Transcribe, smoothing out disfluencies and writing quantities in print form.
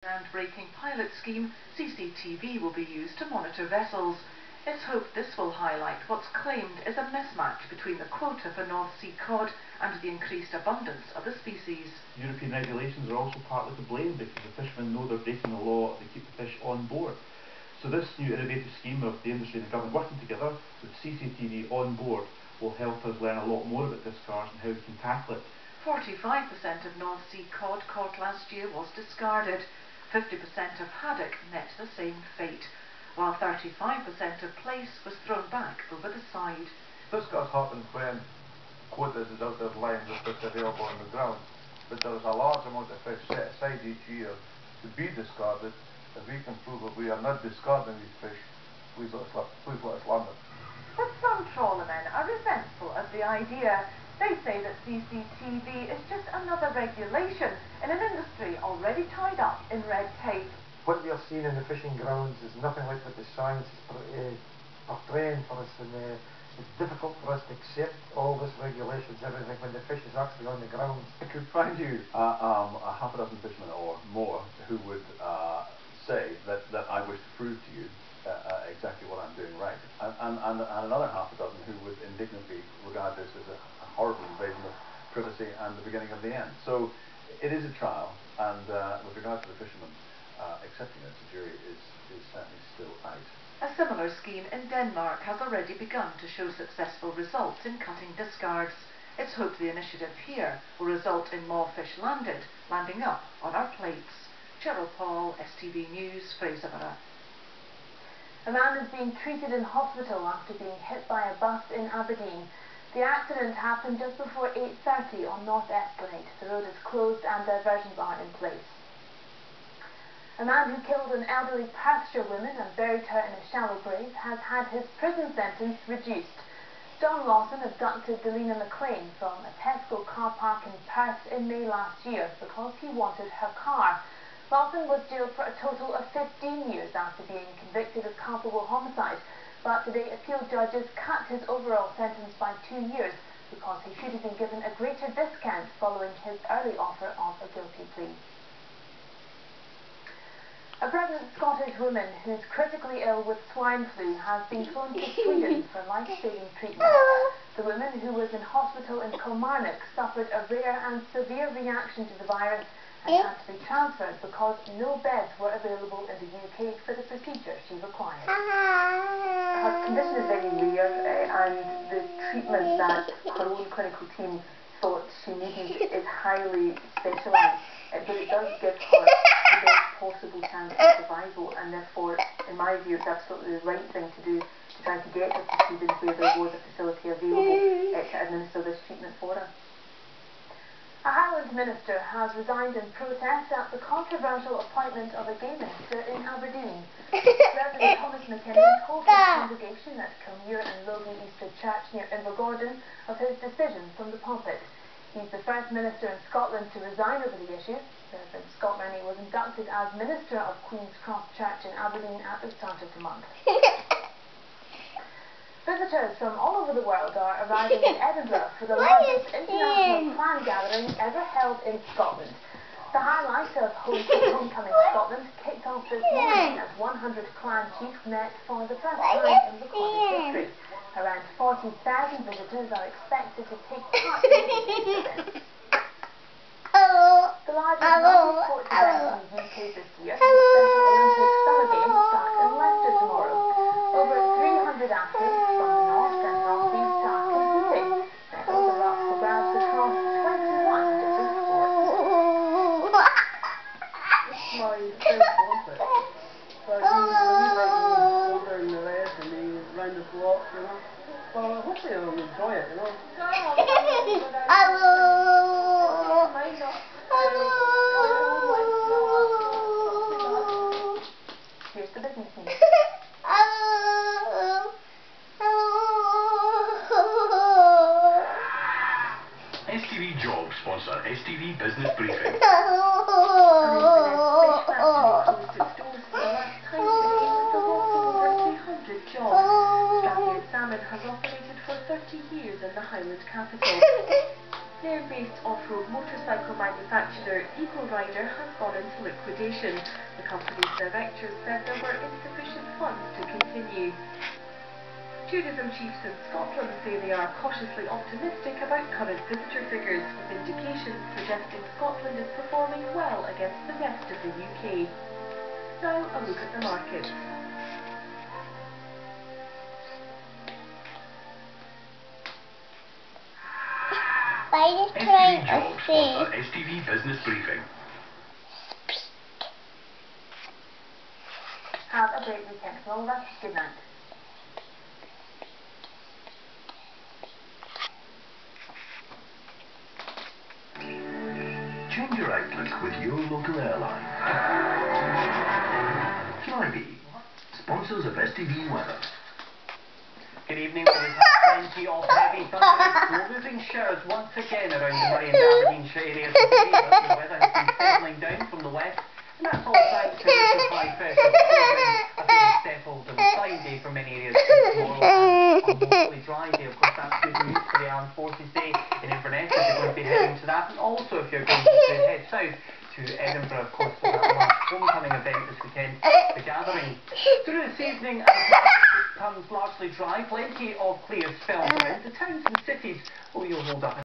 Groundbreaking pilot scheme, CCTV will be used to monitor vessels. It's hoped this will highlight what's claimed is a mismatch between the quota for North Sea cod and the increased abundance of the species. European regulations are also partly to blame because the fishermen know they're breaking the law if they keep the fish on board. So this new innovative scheme of the industry and the government working together with CCTV on board will help us learn a lot more about discards and how we can tackle it. 45% of North Sea cod caught last year was discarded. 50% of haddock met the same fate, while 35% of plaice was thrown back over the side. Discards happen when quotas is out there lying with what's available on the ground, but there is a large amount of fish set aside each year to be discarded. If we can prove that we are not discarding these fish, please let us land it. But some trawlermen are resentful of the idea. They say that CCTV is just another regulation in an industry already tied up in red tape. What we are seeing in the fishing grounds is nothing like what the science is portraying for us, and it's difficult for us to accept all this regulations, everything, when the fish is actually on the ground. I could find you a half a dozen fishermen or more who would say that I wish to prove to you exactly what I'm doing right, and another half a dozen who would indignantly regard this as a horrible invasion of privacy and the beginning of the end. So it is a trial, and with regard to the fishermen, accepting it, the jury is certainly still out. A similar scheme in Denmark has already begun to show successful results in cutting discards. It's hoped the initiative here will result in more fish landing up on our plates. Cheryl Paul, STV News, Fraserburgh. A man is being treated in hospital after being hit by a bus in Aberdeen. The accident happened just before 8:30 on North Esplanade. The road is closed and diversions are in place. A man who killed an elderly Perthshire woman and buried her in a shallow grave has had his prison sentence reduced. John Lawson abducted Delina McLean from a Tesco car park in Perth in May last year because he wanted her car. Lawson was jailed for a total of 15 years after being convicted of culpable homicide, but today appeal judges cut his overall sentence by 2 years because he should have been given a greater discount following his early offer of a guilty plea. A pregnant Scottish woman who's critically ill with swine flu has been flown to Sweden for life-saving treatment. The woman, who was in hospital in Kilmarnock, suffered a rare and severe reaction to the virus and had to be transferred because no beds were available in the UK for the procedure she required. Her condition is very rare, and the treatment that her own clinical team thought she needed is highly specialised, but it does give her the best possible chance of survival, and therefore, in my view, it's absolutely the right thing to do to try to get her to Sweden where there was a facility available to administer this treatment for her. A Highland minister has resigned in protest at the controversial appointment of a gay minister in Aberdeen. Reverend Thomas McKinnon told his congregation at Kilmuir and Logan Easter Church near Invergordon of his decision from the pulpit. He's the first minister in Scotland to resign over the issue. Reverend Scott Rennie was inducted as minister of Queen's Cross Church in Aberdeen at the start of the month. Visitors from all over the world are arriving in Edinburgh for the largest international clan gathering ever held in Scotland. The highlight of Homecoming Scotland kicked off this morning as 100 clan chiefs met for the first time in recorded history. Around 40,000 visitors are expected to take part in this event. The largest multi-sport event in the UK this year, the Special Olympic Summer Games, start in Leicester tomorrow. Over 300 athletes from the north and northeast are competing. Medals are up for grabs across 21 different sports. This is my favourite Olympic. So he's older than the rest, and he's round the block, you know. Well, hopefully he'll enjoy it, you know. Here's the business news. STV Jobs sponsor STV Business Briefing. Salmon has operated for 30 years in the Highland capital. They're based into liquidation. The company's directors said there were insufficient funds to continue. Tourism chiefs in Scotland say they are cautiously optimistic about current visitor figures, with indications suggesting Scotland is performing well against the rest of the UK. Now a look at the markets. STV Jobs sponsor STV Business Briefing. Have a great weekend, Laura. Good night. Change your outlook with your local airline. Flybe, sponsors of STV Weather. Good evening. We've had plenty of heavy thunder, slow-moving showers once again around the Murray and Aberdeenshire areas today, but the weather has been settling down from the west, and that's all thanks to the high pressure. A fairly settled and fine day for many areas tomorrow, and a mostly dry day. Of course, that's good news for the Armed Forces Day in Inverness, if you're going to be heading to that, and also if you're going to head south to Edinburgh, of course, for that large homecoming event this weekend, the gathering. Through this evening, becomes largely dry, plenty of clear spells around the towns and cities. Oh, you'll hold up